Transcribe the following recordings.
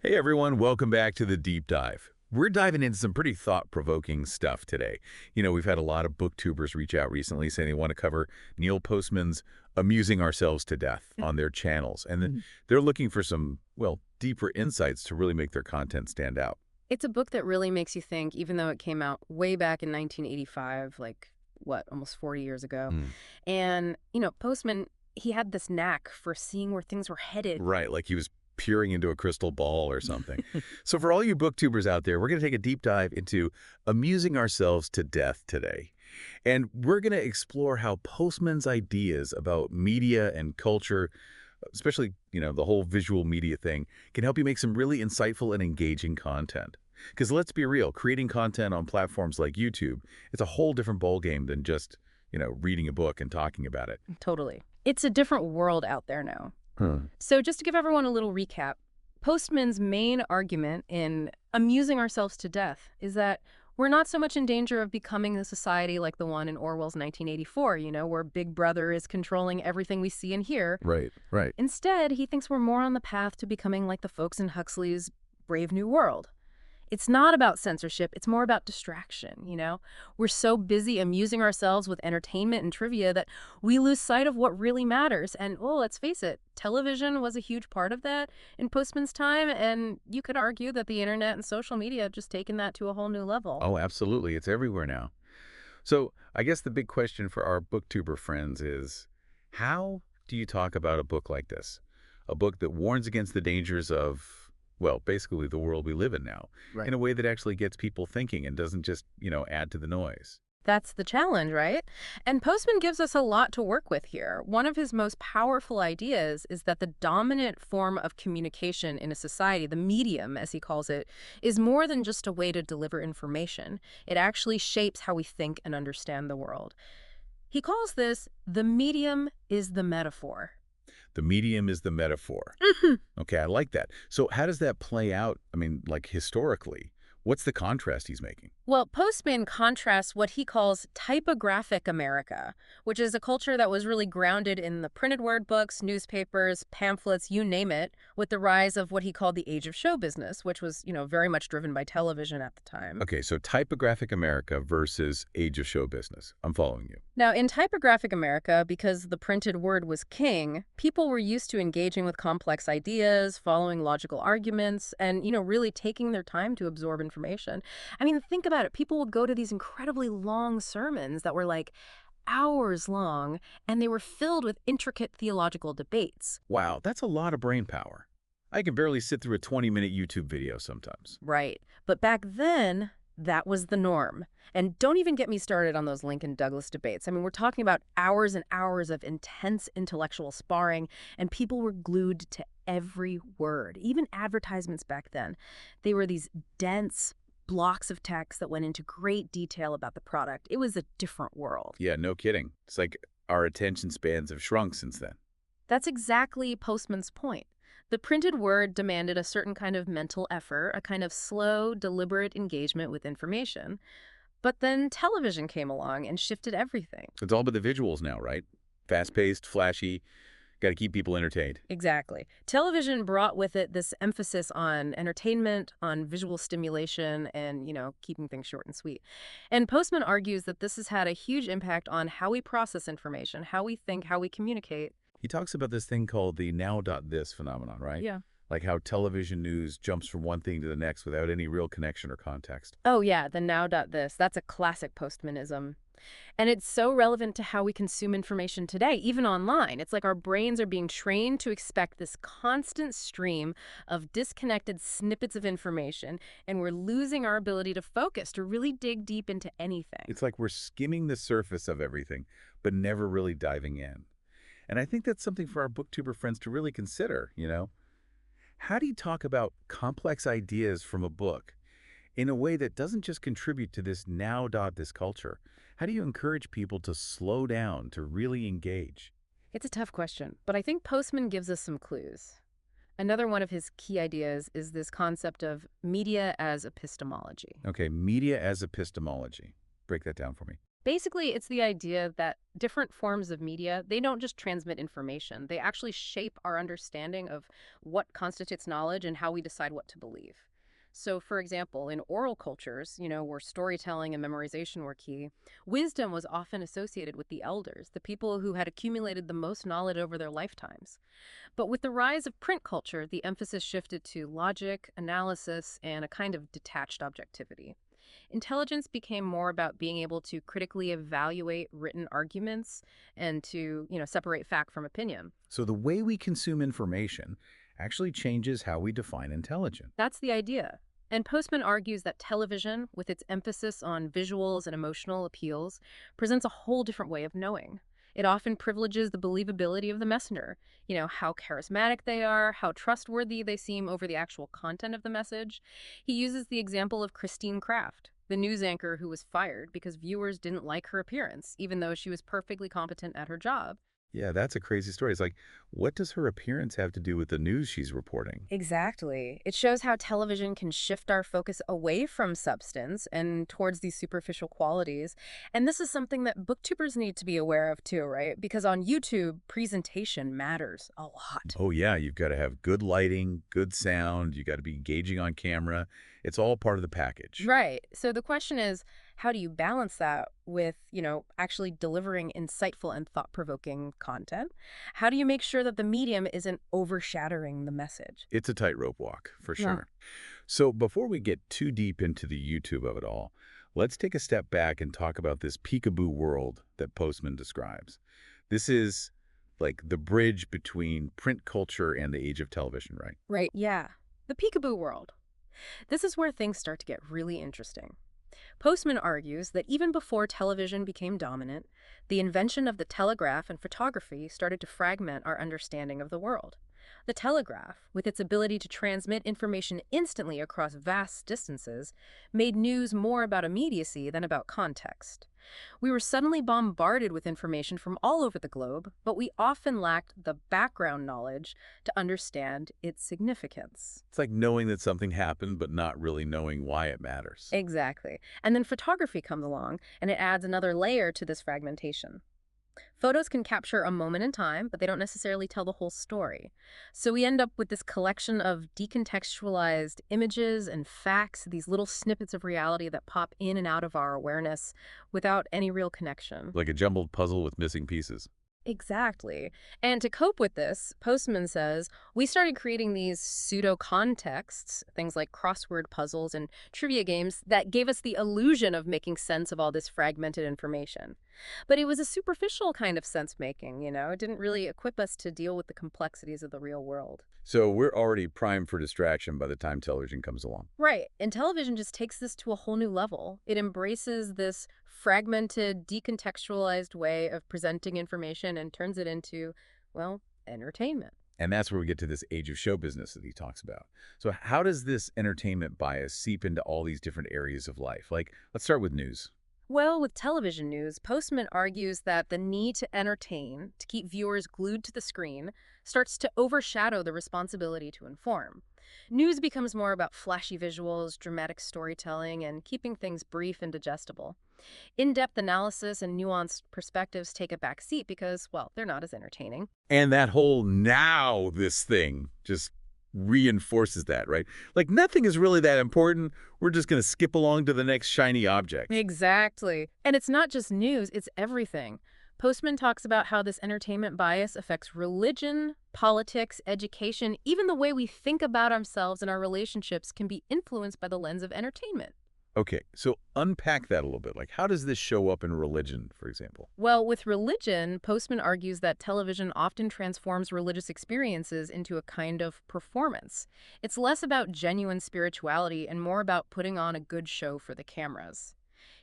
Hey everyone, welcome back to the Deep Dive. We're diving into some pretty thought-provoking stuff today. We've had a lot of booktubers reach out recently saying they want to cover Neil Postman's Amusing Ourselves to Death on their channels. And Mhm. they're looking for some, well, deeper insights to really make their content stand out. It's a book that really makes you think, even though it came out way back in 1985, like, what, almost 40 years ago. Hmm. And, Postman, he had this knack for seeing where things were headed. Right, like he was peering into a crystal ball or something. So for all you booktubers out there, we're going to take a deep dive into Amusing Ourselves to Death today. And we're going to explore how Postman's ideas about media and culture, especially, the whole visual media thing, can help you make some really insightful and engaging content. Because let's be real, creating content on platforms like YouTube, it's a whole different ballgame than just, reading a book and talking about it. Totally. It's a different world out there now. Huh. So just to give everyone a little recap, Postman's main argument in Amusing Ourselves to Death is that we're not so much in danger of becoming a society like the one in Orwell's 1984, where Big Brother is controlling everything we see and hear. Right, right. Instead, he thinks we're more on the path to becoming like the folks in Huxley's Brave New World. It's not about censorship, it's more about distraction. We're so busy amusing ourselves with entertainment and trivia that we lose sight of what really matters. And, oh, let's face it, television was a huge part of that in Postman's time, and you could argue that the internet and social media have just taken that to a whole new level. Oh, absolutely. It's everywhere now. So I guess the big question for our booktuber friends is, how do you talk about a book like this? A book that warns against the dangers of, well, basically the world we live in now, Right. in a way that actually gets people thinking and doesn't just, add to the noise. That's the challenge, right? And Postman gives us a lot to work with here. One of his most powerful ideas is that the dominant form of communication in a society, the medium, as he calls it, is more than just a way to deliver information. It actually shapes how we think and understand the world. He calls this the medium is the metaphor. The medium is the metaphor. Okay, I like that. So how does that play out, like historically? What's the contrast he's making? Well, Postman contrasts what he calls typographic America, which is a culture that was really grounded in the printed word books, newspapers, pamphlets, you name it, with the rise of what he called the age of show business, which was, very much driven by television at the time. Okay, so typographic America versus age of show business. I'm following you. Now, in typographic America, because the printed word was king, people were used to engaging with complex ideas, following logical arguments, and, really taking their time to absorb information. I mean, think about it. People would go to these incredibly long sermons that were like hours long, and they were filled with intricate theological debates. Wow, that's a lot of brain power. I can barely sit through a 20-minute YouTube video sometimes. Right. But back then, that was the norm. And don't even get me started on those Lincoln Douglas debates. I mean, we're talking about hours and hours of intense intellectual sparring, and people were glued to every word. Even advertisements back then, they were these dense blocks of text that went into great detail about the product. It was a different world. Yeah, no kidding. It's like our attention spans have shrunk since then. That's exactly Postman's point. The printed word demanded a certain kind of mental effort, a kind of slow, deliberate engagement with information. But then television came along and shifted everything. It's all about the visuals now, right? Fast-paced, flashy, got to keep people entertained. Exactly. Television brought with it this emphasis on entertainment, on visual stimulation, and, keeping things short and sweet. And Postman argues that this has had a huge impact on how we process information, how we think, how we communicate. He talks about this thing called the now.this phenomenon, right? Yeah. Like how television news jumps from one thing to the next without any real connection or context. Oh, yeah, the now.this. That's a classic Postmanism. And it's so relevant to how we consume information today, even online. It's like our brains are being trained to expect this constant stream of disconnected snippets of information, and we're losing our ability to focus, to really dig deep into anything. It's like we're skimming the surface of everything, but never really diving in. And I think that's something for our booktuber friends to really consider. How do you talk about complex ideas from a book in a way that doesn't just contribute to this now.this culture? How do you encourage people to slow down, to really engage? It's a tough question, but I think Postman gives us some clues. Another one of his key ideas is this concept of media as epistemology. Okay, media as epistemology. Break that down for me. Basically, it's the idea that different forms of media, they don't just transmit information. They actually shape our understanding of what constitutes knowledge and how we decide what to believe. So, for example, in oral cultures, where storytelling and memorization were key, wisdom was often associated with the elders, the people who had accumulated the most knowledge over their lifetimes. But with the rise of print culture, the emphasis shifted to logic, analysis, and a kind of detached objectivity. Intelligence became more about being able to critically evaluate written arguments and to, separate fact from opinion. So the way we consume information actually changes how we define intelligence. That's the idea. And Postman argues that television, with its emphasis on visuals and emotional appeals, presents a whole different way of knowing. It often privileges the believability of the messenger, how charismatic they are, how trustworthy they seem over the actual content of the message. He uses the example of Christine Kraft, the news anchor who was fired because viewers didn't like her appearance, even though she was perfectly competent at her job. Yeah, that's a crazy story. It's like, what does her appearance have to do with the news she's reporting? Exactly. It shows how television can shift our focus away from substance and towards these superficial qualities. And this is something that booktubers need to be aware of too, right? Because on YouTube, presentation matters a lot. Oh, yeah, you've got to have good lighting, good sound, you got to be engaging on camera. It's all part of the package. Right. So the question is, how do you balance that with, actually delivering insightful and thought-provoking content? How do you make sure that the medium isn't overshadowing the message? It's a tightrope walk, for Yeah. sure. So before we get too deep into the YouTube of it all, let's take a step back and talk about this peekaboo world that Postman describes. This is like the bridge between print culture and the age of television, right? Right. Yeah. The peekaboo world. This is where things start to get really interesting. Postman argues that even before television became dominant, the invention of the telegraph and photography started to fragment our understanding of the world. The telegraph, with its ability to transmit information instantly across vast distances, made news more about immediacy than about context. We were suddenly bombarded with information from all over the globe, but we often lacked the background knowledge to understand its significance. It's like knowing that something happened, but not really knowing why it matters. Exactly. And then photography comes along, and it adds another layer to this fragmentation. Photos can capture a moment in time, but they don't necessarily tell the whole story. So we end up with this collection of decontextualized images and facts, these little snippets of reality that pop in and out of our awareness without any real connection. Like a jumbled puzzle with missing pieces. Exactly. And to cope with this, Postman says, we started creating these pseudo-contexts, things like crossword puzzles and trivia games that gave us the illusion of making sense of all this fragmented information. But it was a superficial kind of sense-making, It didn't really equip us to deal with the complexities of the real world. So we're already primed for distraction by the time television comes along. Right. And television just takes this to a whole new level. It embraces this fragmented, decontextualized way of presenting information and turns it into, well, entertainment. And that's where we get to this age of show business that he talks about. So how does this entertainment bias seep into all these different areas of life? Like, let's start with news. Well, with television news, Postman argues that the need to entertain, to keep viewers glued to the screen, starts to overshadow the responsibility to inform. News becomes more about flashy visuals, dramatic storytelling, and keeping things brief and digestible. In-depth analysis and nuanced perspectives take a back seat because, well, they're not as entertaining. And that whole now this thing just reinforces that, right? Like nothing is really that important. We're just going to skip along to the next shiny object. Exactly. And it's not just news, it's everything. Postman talks about how this entertainment bias affects religion, politics, education, even the way we think about ourselves and our relationships can be influenced by the lens of entertainment. Okay, so unpack that a little bit. Like how does this show up in religion, for example? Well, with religion, Postman argues that television often transforms religious experiences into a kind of performance. It's less about genuine spirituality and more about putting on a good show for the cameras.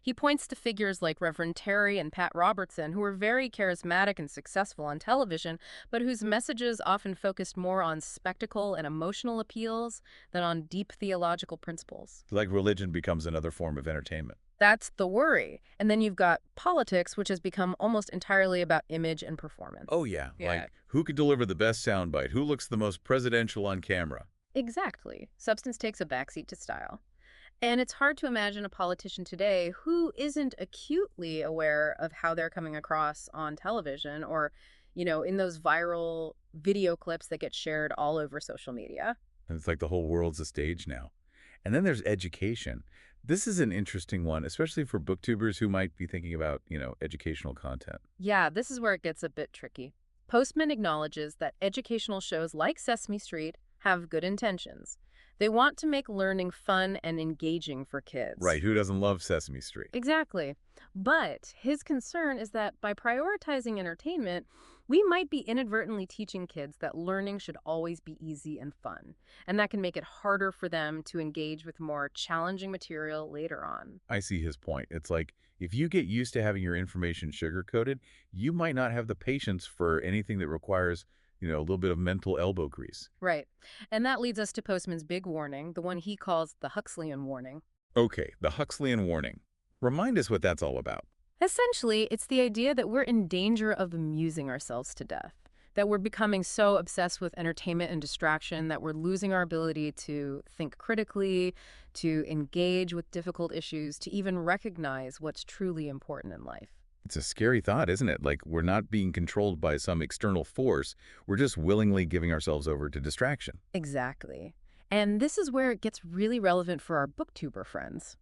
He points to figures like Reverend Terry and Pat Robertson, who were very charismatic and successful on television, but whose messages often focused more on spectacle and emotional appeals than on deep theological principles. Like religion becomes another form of entertainment. That's the worry. And then you've got politics, which has become almost entirely about image and performance. Oh yeah, Yeah. like who could deliver the best soundbite? Who looks the most presidential on camera? Exactly. Substance takes a backseat to style. And it's hard to imagine a politician today who isn't acutely aware of how they're coming across on television or, in those viral video clips that get shared all over social media. And it's like the whole world's a stage now. And then there's education. This is an interesting one, especially for booktubers who might be thinking about, educational content. Yeah, this is where it gets a bit tricky. Postman acknowledges that educational shows like Sesame Street have good intentions. They want to make learning fun and engaging for kids. Right, who doesn't love Sesame Street? Exactly. But his concern is that by prioritizing entertainment, we might be inadvertently teaching kids that learning should always be easy and fun. And that can make it harder for them to engage with more challenging material later on. I see his point. It's like, if you get used to having your information sugar-coated, you might not have the patience for anything that requires, a little bit of mental elbow grease. Right. And that leads us to Postman's big warning, the one he calls the Huxleyan warning. Okay, the Huxleyan warning. Remind us what that's all about. Essentially, it's the idea that we're in danger of amusing ourselves to death, that we're becoming so obsessed with entertainment and distraction that we're losing our ability to think critically, to engage with difficult issues, to even recognize what's truly important in life. It's a scary thought, isn't it? Like, we're not being controlled by some external force. We're just willingly giving ourselves over to distraction. Exactly. And this is where it gets really relevant for our booktuber friends,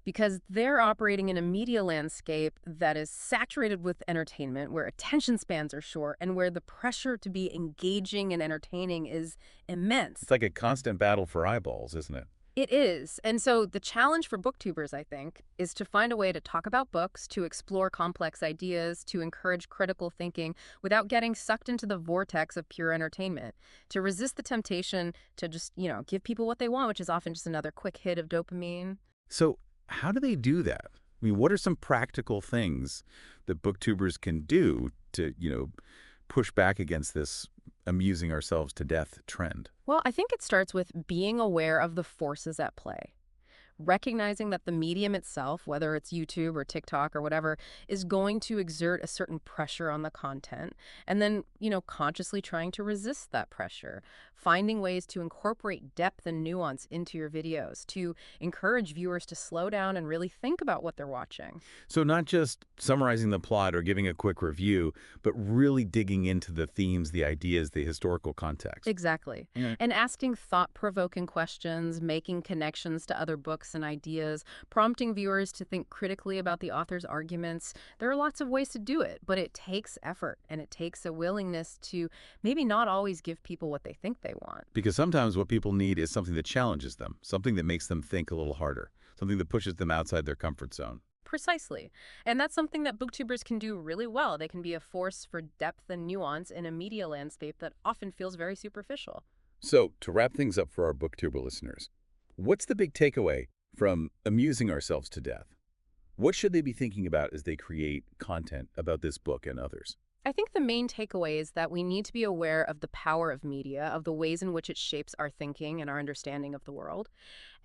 because they're operating in a media landscape that is saturated with entertainment, where attention spans are short, and where the pressure to be engaging and entertaining is immense. It's like a constant battle for eyeballs, isn't it? It is. And so the challenge for booktubers, I think, is to find a way to talk about books, to explore complex ideas, to encourage critical thinking without getting sucked into the vortex of pure entertainment, to resist the temptation to just, give people what they want, which is often just another quick hit of dopamine. So how do they do that? I mean, what are some practical things that booktubers can do to, push back against this amusing ourselves to death trend? Well, I think it starts with being aware of the forces at play. Recognizing that the medium itself, whether it's YouTube or TikTok or whatever, is going to exert a certain pressure on the content. And then, consciously trying to resist that pressure. Finding ways to incorporate depth and nuance into your videos, to encourage viewers to slow down and really think about what they're watching. So not just summarizing the plot or giving a quick review, but really digging into the themes, the ideas, the historical context. Exactly. Yeah. And asking thought-provoking questions, making connections to other books and ideas, prompting viewers to think critically about the author's arguments. There are lots of ways to do it, but it takes effort and it takes a willingness to maybe not always give people what they think they want. Because sometimes what people need is something that challenges them, something that makes them think a little harder, something that pushes them outside their comfort zone. Precisely. And that's something that booktubers can do really well. They can be a force for depth and nuance in a media landscape that often feels very superficial. So, to wrap things up for our booktuber listeners, what's the big takeaway from amusing ourselves to death? What should they be thinking about as they create content about this book and others? I think the main takeaway is that we need to be aware of the power of media, of the ways in which it shapes our thinking and our understanding of the world.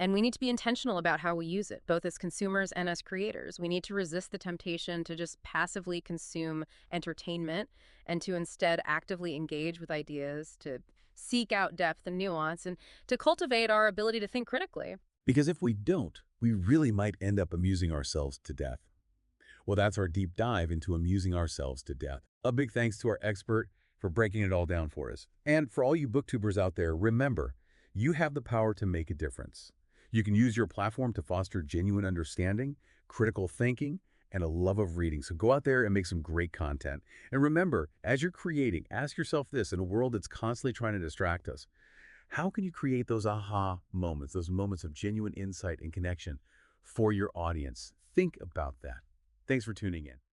And we need to be intentional about how we use it, both as consumers and as creators. We need to resist the temptation to just passively consume entertainment and to instead actively engage with ideas, to seek out depth and nuance, and to cultivate our ability to think critically. Because if we don't, we really might end up amusing ourselves to death. Well, that's our deep dive into amusing ourselves to death. A big thanks to our expert for breaking it all down for us. And for all you booktubers out there, remember, you have the power to make a difference. You can use your platform to foster genuine understanding, critical thinking, and a love of reading. So go out there and make some great content. And remember, as you're creating, ask yourself this: in a world that's constantly trying to distract us, how can you create those aha moments, those moments of genuine insight and connection for your audience? Think about that. Thanks for tuning in.